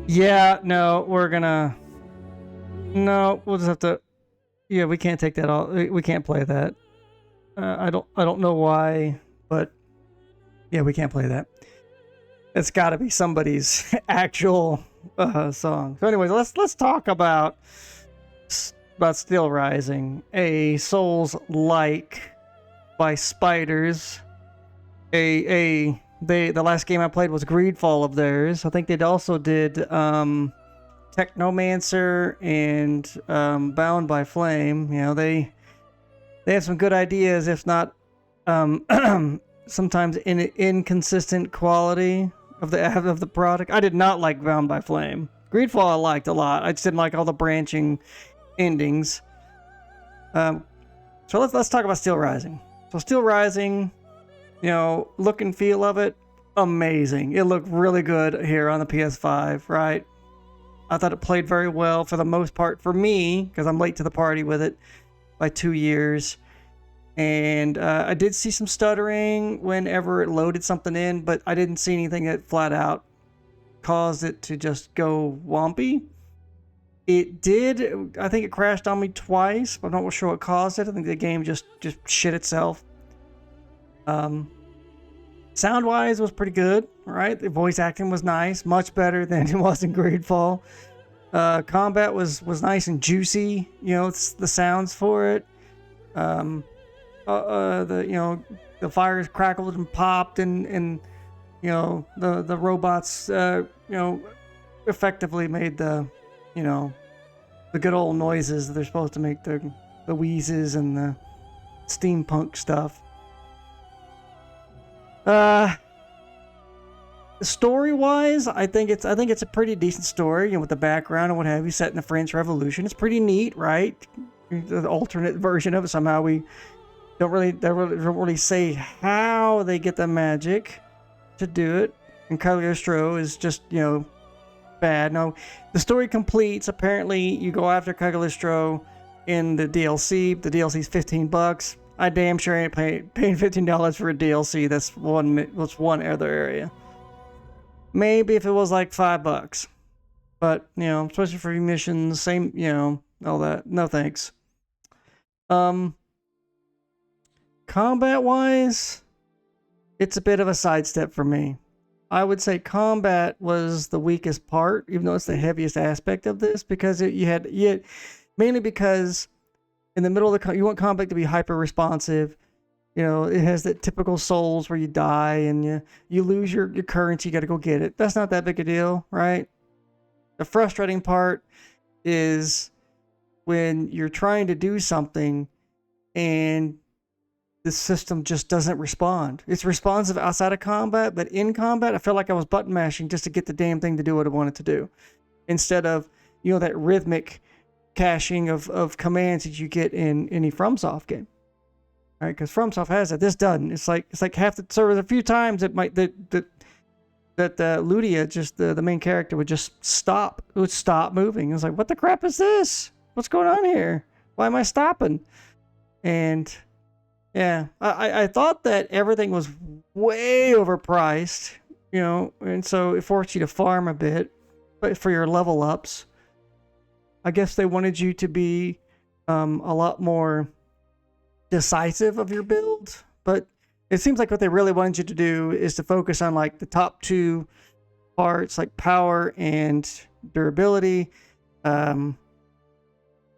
Yeah, no, we'll just have to, yeah, we can't take that all, we can't play that. I don't know why, but yeah, we can't play that. It's got to be somebody's actual song. So anyways, let's talk about SteelRising, a Souls-like by Spiders. The last game I played was Greedfall of theirs. I think they also did Technomancer and Bound by Flame. You know, they have some good ideas, if not sometimes inconsistent quality of the product. I did not like Bound by Flame. Greedfall I liked a lot. I just didn't like all the branching endings. So let's talk about SteelRising. So SteelRising, you know, look and feel of it, amazing. It looked really good here on the PS5, right? I thought it played very well for the most part for me, because I'm late to the party with it by 2 years. And I did see some stuttering whenever it loaded something in, but I didn't see anything that flat out caused it to just go wompy. It did, I think it crashed on me twice, but I'm not sure what caused it. I think the game just shit itself. Sound-wise was pretty good, right? The voice acting was nice, much better than it was in Greedfall. Combat was nice and juicy, you know, it's the sounds for it. The fires crackled and popped, and you know, the robots effectively made the good old noises that they're supposed to make, the wheezes and the steampunk stuff. Story-wise, I think it's a pretty decent story, you know, with the background and what have you, set in the French Revolution. It's pretty neat, right? The alternate version of it. Somehow they don't really say how they get the magic to do it. And Cagliostro is just, you know, bad. No, the story completes. Apparently, you go after Cagliostro in the DLC. The DLC is $15. I damn sure ain't paying $15 for a DLC. That's one other area. Maybe if it was like $5, but you know, especially for missions, same, you know, all that. No thanks. Combat wise, it's a bit of a sidestep for me. I would say combat was the weakest part, even though it's the heaviest aspect of this, because you had mainly because in the middle of you want combat to be hyper responsive. You know, it has that typical Souls where you die and you lose your currency, you got to go get it. That's not that big a deal, right? The frustrating part is when you're trying to do something and the system just doesn't respond. It's responsive outside of combat, but in combat, I felt like I was button mashing just to get the damn thing to do what I wanted to do, instead of, you know, that rhythmic caching of commands that you get in any FromSoft game. All right, because FromSoft has that. This doesn't. It's like half the servers. A few times it might that Ludia, just the main character, would just stop. It would stop moving. It was like, what the crap is this? What's going on here? Why am I stopping? And yeah, I thought that everything was way overpriced, you know, and so it forced you to farm a bit, but for your level ups. I guess they wanted you to be a lot more decisive of your build, but it seems like what they really wanted you to do is to focus on like the top two parts, like power and durability,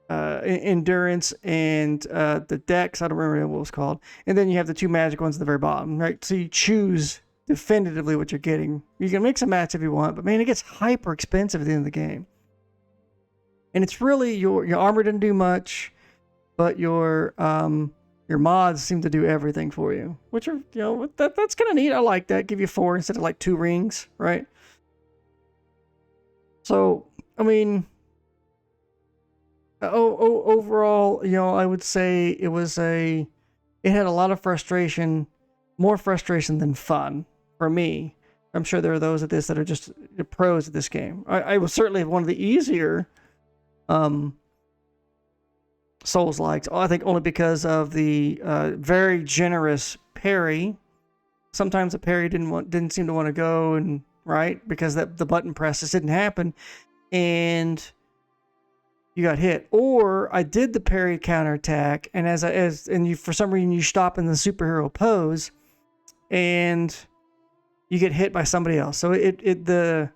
endurance, and the dex. I don't remember what it was called. And then you have the two magic ones at the very bottom, right? So you choose definitively what you're getting. You can mix and match if you want, but man, it gets hyper expensive at the end of the game. And it's really your armor didn't do much, but your mods seem to do everything for you, which are, you know, that's kind of neat. I like that. Give you 4 instead of like 2 rings, right? So, I mean, overall, you know, I would say it had a lot of frustration, more frustration than fun for me. I'm sure there are those at this that are just pros at this game. I was certainly one of the easier Souls-likes. I think only because of the very generous parry. Sometimes the parry didn't seem to want to go, and right? Because the button press just didn't happen, and you got hit. Or I did the parry counterattack, and and you, for some reason, you stop in the superhero pose, and you get hit by somebody else. So the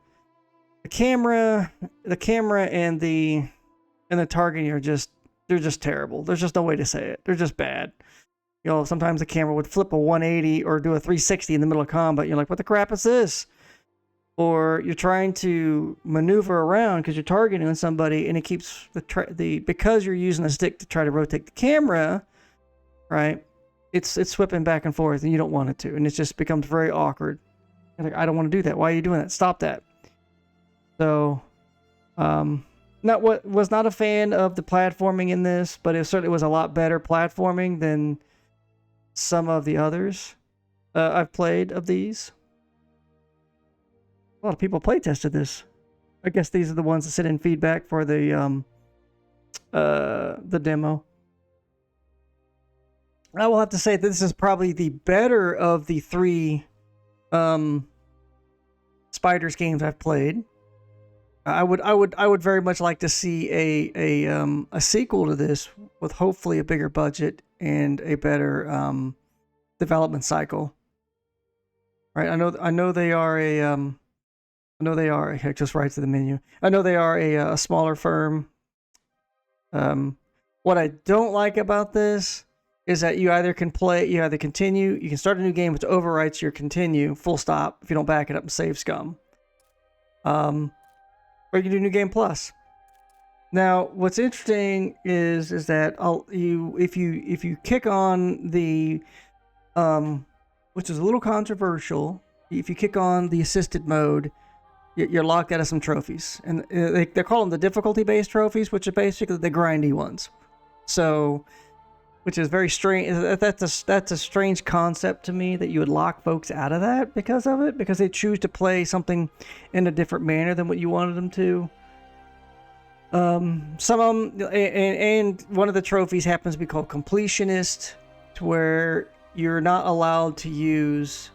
camera and the targeting are just, they're just terrible. There's just no way to say it. They're just bad. You know, sometimes the camera would flip a 180 or do a 360 in the middle of combat. You're like, what the crap is this? Or you're trying to maneuver around because you're targeting on somebody, and it keeps because you're using a stick to try to rotate the camera, right? It's whipping back and forth, and you don't want it to, and it just becomes very awkward. You're like, I don't want to do that. Why are you doing that? Stop that. So, was not a fan of the platforming in this, but it certainly was a lot better platforming than some of the others I've played of these. A lot of people play tested this. I guess these are the ones that sent in feedback for the demo. I will have to say that this is probably the better of the 3 Spiders games I've played. I would very much like to see a sequel to this with hopefully a bigger budget and a better development cycle. Right? I know they are just right to the menu. I know they are a smaller firm. What I don't like about this is that you either continue, you can start a new game which overwrites your continue, full stop, if you don't back it up and save scum. Or you can do New Game Plus. Now, what's interesting is that if you kick on the which is a little controversial, if you kick on the assisted mode, you're locked out of some trophies, and they call them the difficulty-based trophies, which are basically the grindy ones. So, which is very strange. That's a strange concept to me, that you would lock folks out of that because of it, because they choose to play something in a different manner than what you wanted them to. Some of them, and one of the trophies happens to be called completionist, to where you're not allowed to use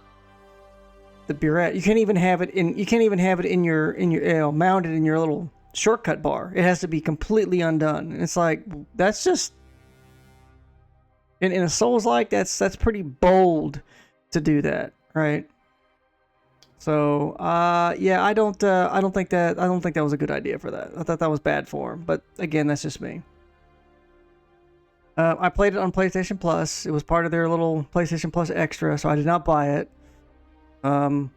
the burette. You can't even have it in your mounted in your little shortcut bar. It has to be completely undone. And it's like, that's just in a SoulsLike, that's pretty bold to do that, right? So yeah, I don't think that was a good idea for that. I thought that was bad form, but again, that's just me. I played it on PlayStation Plus. It was part of their little PlayStation Plus extra, so I did not buy it. I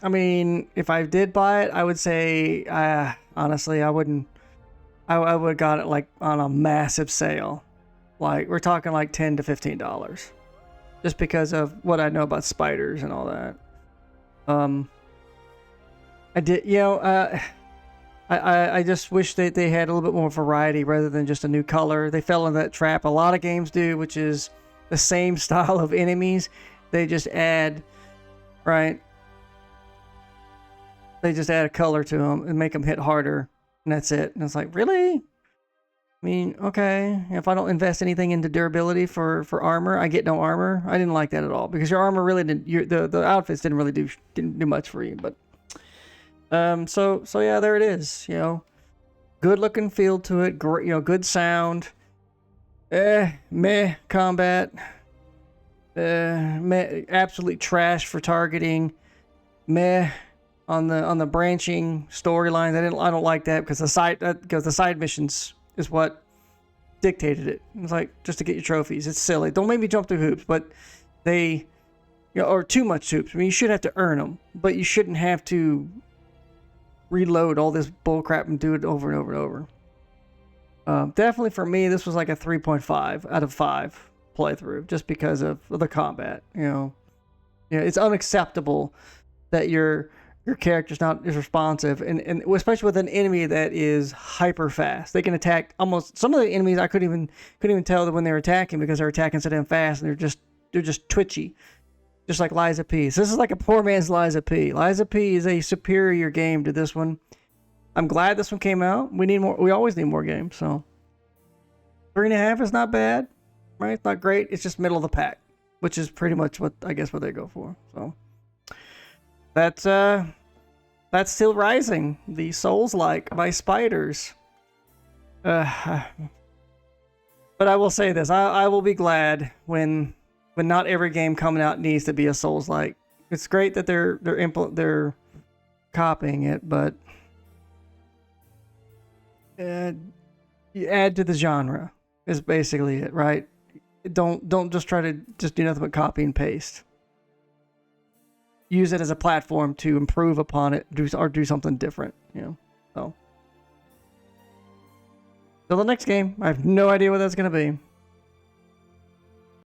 mean, if I did buy it, I would say, honestly, I wouldn't. I would have got it like on a massive sale. Like, we're talking like $10 to $15, just because of what I know about spiders and all that. I did, I just wish that they had a little bit more variety rather than just a new color. They fell in that trap a lot of games do, which is the same style of enemies. They just add, right? They just add a color to them and make them hit harder, and that's it. And it's like, really? I mean, okay, if I don't invest anything into durability for armor, I get no armor. I didn't like that at all, because your armor really didn't. The outfits didn't really do much for you. But so yeah, there it is. Good looking feel to it. Great, good sound. Meh combat. Meh, absolute trash for targeting. Meh on the branching storylines. I don't like that, because the side missions is what dictated it. It's like, just to get your trophies. It's silly. Don't make me jump through hoops, but they, or too much hoops. I mean, you should have to earn them, but you shouldn't have to reload all this bullcrap and do it over and over and over. Definitely for me, this was like a 3.5 out of 5 playthrough, just because of the combat. It's unacceptable that your character's not as responsive, and especially with an enemy that is hyper fast. They can attack almost, some of the enemies I couldn't even tell that when they were attacking, because they're attacking so damn fast, and they're just twitchy, just like Liza P. So this is like a poor man's Liza P. Liza P is a superior game to this one. I'm glad this one came out. We need more. We always need more games. So 3.5 is not bad, right? It's not great. It's just middle of the pack, which is pretty much what they go for. So. That's SteelRising, the SoulsLike by Spiders. But I will say this: I will be glad when not every game coming out needs to be a SoulsLike. It's great that they're copying it, but you add to the genre is basically it, right? Don't just try to just do nothing but copy and paste. Use it as a platform to improve upon it, or do something different, you know. So, till the next game, I have no idea what that's gonna be.